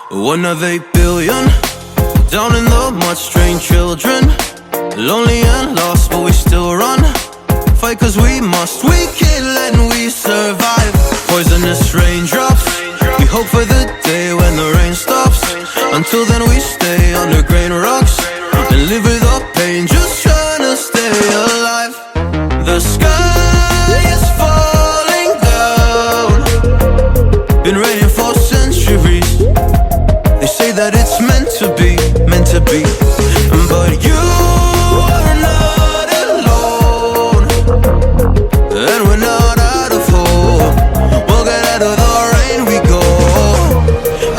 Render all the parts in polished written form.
One of 8 billion down in the mud, strange children, lonely and lost, but we still run. Fight cause we must, we kill and we survive. Poisonous raindrops, we hope for the day when the rain stops. Until then we stay under grain rocks and live with our pain, just trying to stay alive. The sky is falling down, been raining for centuries. They say that it's meant to be, meant to be. But you are not alone, and we're not out of hope. We'll get out of the rain we go.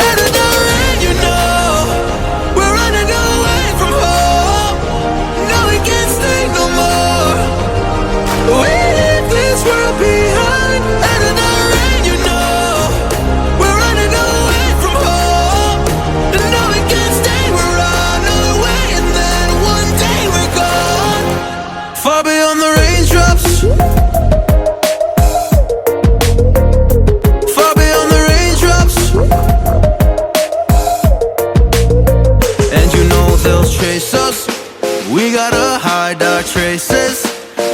Out of the rain, you know, we're running away from home. No, we can't stay no more. We leave this world behind. Out of the rain, you know, we're running away from home. No, we can't stay, we're on our way, and then one day we're gone. Far beyond the raindrops, far beyond the raindrops. And you know they'll chase us, we gotta hide our traces.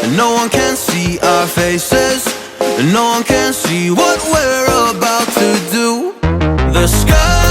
And no one can see our faces, and no one can see what we're about to do. The sky